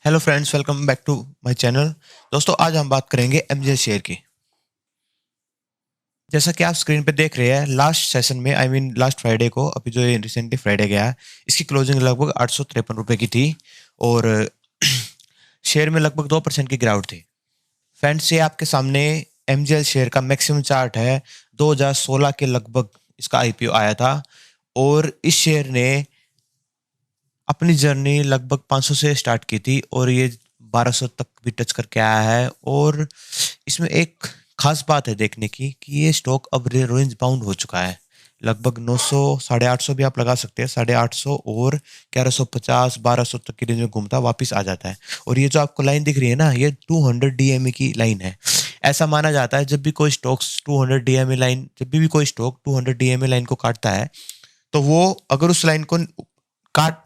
Hello friends, welcome back to my channel. दोस्तों, आज हम बात करेंगे एमजेल शेयर की। जैसा कि आप स्क्रीन पे देख रहे हैं, लास्ट सेशन में लास्ट फ्राइडे को, अभी जो ये रिसेंटली फ्राइडे गया है, इसकी क्लोजिंग लगभग 853 रुपये की थी और शेयर में लगभग 2% की गिरावट थी। फ्रेंड्स, ये आपके सामने एमजेल शेयर का मैक्सिमम चार्ट है। 2016 के लगभग इसका आईपीओ आया था और इस शेयर ने अपनी जर्नी लगभग 500 से स्टार्ट की थी और ये 1200 तक भी टच करके आया है। और इसमें एक खास बात है देखने की कि ये स्टॉक अब रेंज बाउंड हो चुका है। लगभग 900 850 भी आप लगा सकते हैं, 850 और 1150 1200 तक की रेंज में घूमता वापस आ जाता है। और ये जो आपको लाइन दिख रही है ना, ये 200 डीएमए की लाइन है। ऐसा माना जाता है जब भी कोई स्टॉक 200 डीएमए लाइन जब भी कोई स्टॉक 200 डीएमए लाइन को काटता है, तो वो अगर उस लाइन को काट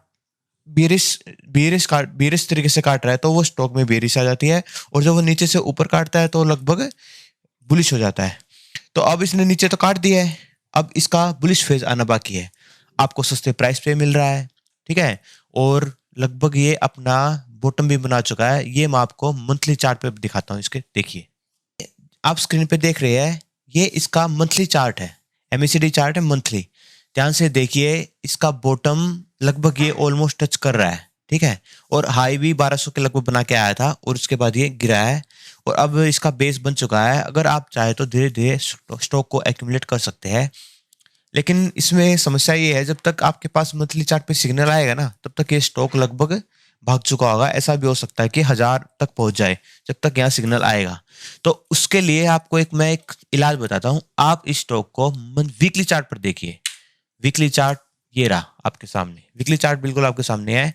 बेरिश बेरिश तरीके से काट रहा है तो वो स्टॉक में बेरिश आ जाती है। और जब वो नीचे से ऊपर काटता है तो लगभग बुलिश हो जाता है। तो अब इसने नीचे तो काट दिया है, अब इसका बुलिश फेज आना बाकी है। आपको सस्ते प्राइस पे मिल रहा है, ठीक है। और लगभग ये अपना बॉटम भी बना चुका है। ये मैं आपको मंथली चार्ट पे दिखाता हूँ। इसके देखिए, आप स्क्रीन पे देख रहे हैं, ये इसका मंथली चार्ट है। एमएसीडी चार्ट है मंथली। ध्यान से देखिए, इसका बॉटम लगभग ये ऑलमोस्ट टच कर रहा है, ठीक है। और हाई भी 1200 के लगभग बना के आया था और उसके बाद ये गिरा है और अब इसका बेस बन चुका है। अगर आप चाहे तो धीरे धीरे स्टॉक को एक्यूमुलेट कर सकते हैं, लेकिन इसमें समस्या ये है, जब तक आपके पास मंथली चार्ट पे सिग्नल आएगा ना, तब तक ये स्टॉक लगभग भाग चुका होगा। ऐसा भी हो सकता है कि 1000 तक पहुंच जाए जब तक यहाँ सिग्नल आएगा। तो उसके लिए आपको मैं एक इलाज बताता हूँ। आप इस स्टॉक को वीकली चार्ट पर देखिए। वीकली चार्ट ये रहा आपके सामने। वीकली चार्ट बिल्कुल आपके सामने है।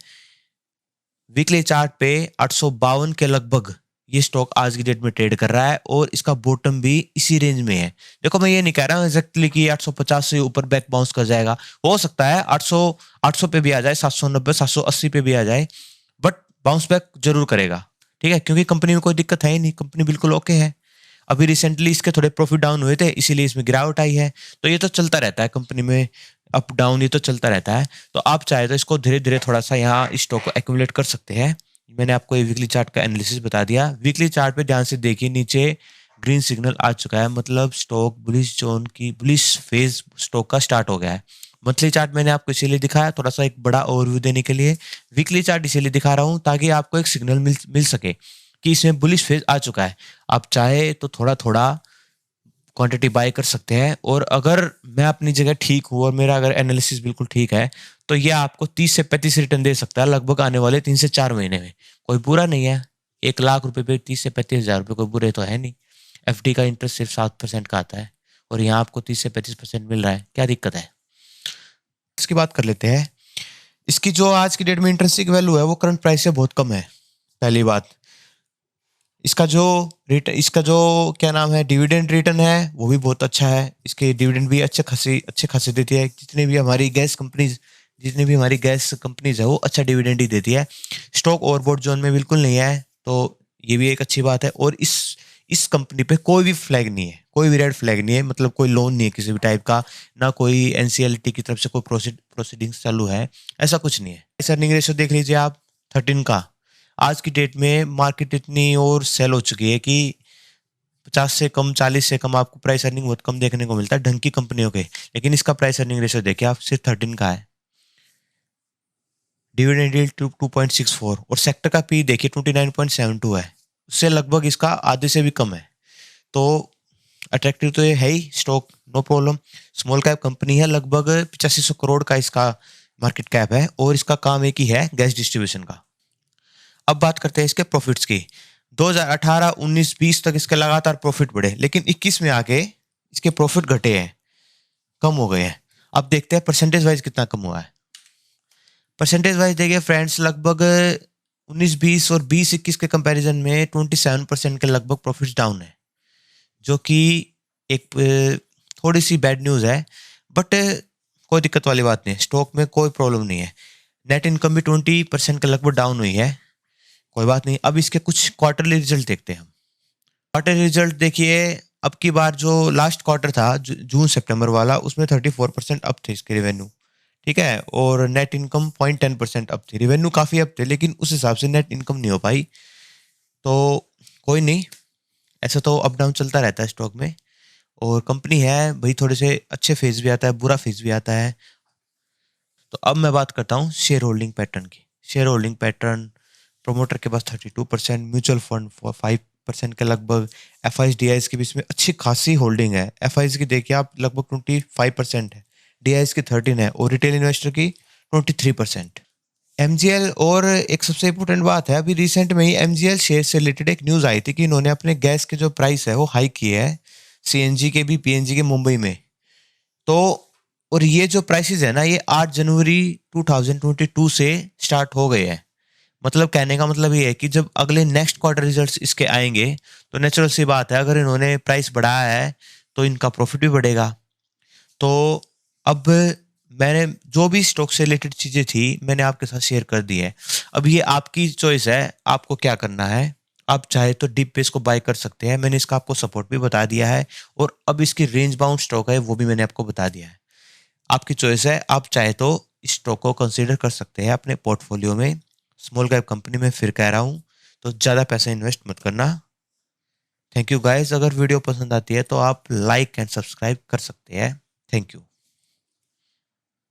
वीकली चार्ट पे 852 के लगभग ये स्टॉक आज की डेट में ट्रेड कर रहा है और इसका बॉटम भी इसी रेंज में है। देखो, मैं ये नहीं कह रहा हूँ एग्जैक्टली कि 850 से ऊपर बैक बाउंस कर जाएगा। हो सकता है 800 पे भी आ जाए, 790 780 पे भी आ जाए, बट बाउंस बैक जरूर करेगा, ठीक है। क्योंकि कंपनी में कोई दिक्कत है ही नहीं, कंपनी बिल्कुल ओके है। अभी रिसेंटली इसके थोड़े प्रॉफिट डाउन हुए थे, इसीलिए इसमें गिरावट आई है। तो ये तो चलता रहता है कंपनी में, अप डाउन ये तो चलता रहता है। तो आप चाहे तो इसको धीरे धीरे थोड़ा सा यहाँ इस स्टॉक को एक्यूमुलेट कर सकते हैं। मैंने आपको ये वीकली चार्ट का एनालिसिस बता दिया। वीकली चार्ट पे ध्यान से देखिए, नीचे ग्रीन सिग्नल आ चुका है, मतलब स्टॉक बुलिश जोन की बुलिश फेज स्टॉक का स्टार्ट हो गया है। मंथली चार्ट मैंने आपको इसीलिए दिखाया, थोड़ा सा एक बड़ा ओवरव्यू देने के लिए। वीकली चार्ट इसीलिए दिखा रहा हूँ ताकि आपको एक सिग्नल मिल सके कि इसमें बुलिश फेज आ चुका है। आप चाहे तो थोड़ा थोड़ा क्वांटिटी बाय कर सकते हैं। और अगर मैं अपनी जगह ठीक हूँ और मेरा अगर एनालिसिस बिल्कुल ठीक है, तो ये आपको 30 से 35 रिटर्न दे सकता है लगभग आने वाले 3 से 4 महीने में। कोई बुरा नहीं है। 1 लाख रुपए पे 30 से 35 हज़ार रुपये कोई बुरे तो है नहीं। एफडी का इंटरेस्ट सिर्फ 7% का आता है और यहाँ आपको 30 से 35% मिल रहा है, क्या दिक्कत है। इसकी बात कर लेते हैं। इसकी जो आज की डेट में इंट्रिंसिक वैल्यू है वो करंट प्राइस से बहुत कम है, पहली बात। इसका जो क्या नाम है, डिविडेंड रिटर्न है, वो भी बहुत अच्छा है। इसके डिविडेंड भी अच्छे खासे देती है। जितनी भी हमारी गैस कंपनीज है वो अच्छा डिविडेंड ही देती है। स्टॉक ओवरबॉट जोन में बिल्कुल नहीं है, तो ये भी एक अच्छी बात है। और इस कंपनी पे कोई भी फ्लैग नहीं है, कोई भी रेड फ्लैग नहीं है, मतलब कोई लोन नहीं है किसी भी टाइप का, ना कोई एनसीएलटी की तरफ से कोई प्रोसीडिंग्स चालू है, ऐसा कुछ नहीं है। अर्निंग रेशियो देख लीजिए आप, 13 का। आज की डेट में मार्केट इतनी और सेल हो चुकी है कि 50 से कम, 40 से कम आपको प्राइस अर्निंग बहुत कम देखने को मिलता है ढंग की कंपनियों के। लेकिन इसका प्राइस अर्निंग रेशियो देखिए आप, सिर्फ 13 का है। डिविडेंड यील्ड 2.64 और सेक्टर का पी देखिए 29.72 है। उससे लगभग इसका आधे से भी कम है। तो अट्रैक्टिव तो ये है ही stock, no problem. Small cap company है, लगभग 8500 करोड़ का इसका मार्केट कैप है और इसका काम एक ही है, गैस डिस्ट्रीब्यूशन का। अब बात करते हैं इसके प्रॉफिट्स की। 2018, 19, 20 तक इसके लगातार प्रॉफिट बढ़े, लेकिन 21 में आके इसके प्रॉफिट घटे हैं, कम हो गए हैं। अब देखते हैं परसेंटेज वाइज कितना कम हुआ है। परसेंटेज वाइज देखिए फ्रेंड्स, लगभग 19-20 और 20-21 के कंपैरिजन में 27% के लगभग प्रॉफिट्स डाउन है, जो कि एक थोड़ी सी बैड न्यूज़ है। बट कोई दिक्कत वाली बात नहीं है, स्टॉक में कोई प्रॉब्लम नहीं है। नेट इनकम भी 20% के लगभग डाउन हुई है, कोई बात नहीं। अब इसके कुछ क्वार्टरली रिजल्ट देखते हैं हम। क्वार्टरली रिजल्ट देखिए, अब की बार जो लास्ट क्वार्टर था जून सितंबर वाला, उसमें 34% अप थे इसके रेवेन्यू, ठीक है, और नेट इनकम 0.10% अप थी, रिवेन्यू काफ़ी अप थे, लेकिन उस हिसाब से नेट इनकम नहीं हो पाई। तो कोई नहीं, ऐसा तो अप डाउन चलता रहता है स्टॉक में। और कंपनी है भाई, थोड़े से अच्छे फेज भी आता है, बुरा फेज भी आता है। तो अब मैं बात करता हूँ शेयर होल्डिंग पैटर्न की। शेयर होल्डिंग पैटर्न, प्रोमोटर के पास 32%, म्यूचुअल फंड 5% के लगभग, एफ आई डी की भी इसमें अच्छी खासी होल्डिंग है। एफ की देखिए आप, लगभग 25% है, डी की 13 है, और रिटेल इन्वेस्टर की 23%। एमजीएल, और एक सबसे इंपॉर्टेंट बात है, अभी रिसेंट में ही एमजीएल शेयर से रिलेटेड एक न्यूज़ आई थी कि इन्होंने अपने गैस के जो प्राइस है वो हाई किए है, सीएनजी के भी, पीएनजी के, मुंबई में। तो और ये जो प्राइसेस है ना, ये 8 जनवरी 2022 से स्टार्ट हो गए हैं। मतलब कहने का मतलब ये है कि जब अगले नेक्स्ट क्वार्टर रिजल्ट्स इसके आएंगे, तो नेचुरल सी बात है, अगर इन्होंने प्राइस बढ़ाया है तो इनका प्रॉफिट भी बढ़ेगा। तो अब मैंने जो भी स्टॉक से रिलेटेड चीज़ें थी मैंने आपके साथ शेयर कर दी है। अब ये आपकी चॉइस है, आपको क्या करना है। आप चाहे तो डीप पे इसको बाय कर सकते हैं, मैंने इसका आपको सपोर्ट भी बता दिया है, और अब इसकी रेंज बाउंड स्टॉक है वो भी मैंने आपको बता दिया है। आपकी चॉइस है, आप चाहे तो इस स्टॉक को कंसीडर कर सकते हैं अपने पोर्टफोलियो में। स्मॉल कैप कंपनी में फिर कह रहा हूँ, तो ज़्यादा पैसा इन्वेस्ट मत करना। थैंक यू गाइस, अगर वीडियो पसंद आती है तो आप लाइक एंड सब्सक्राइब कर सकते हैं। Thank you.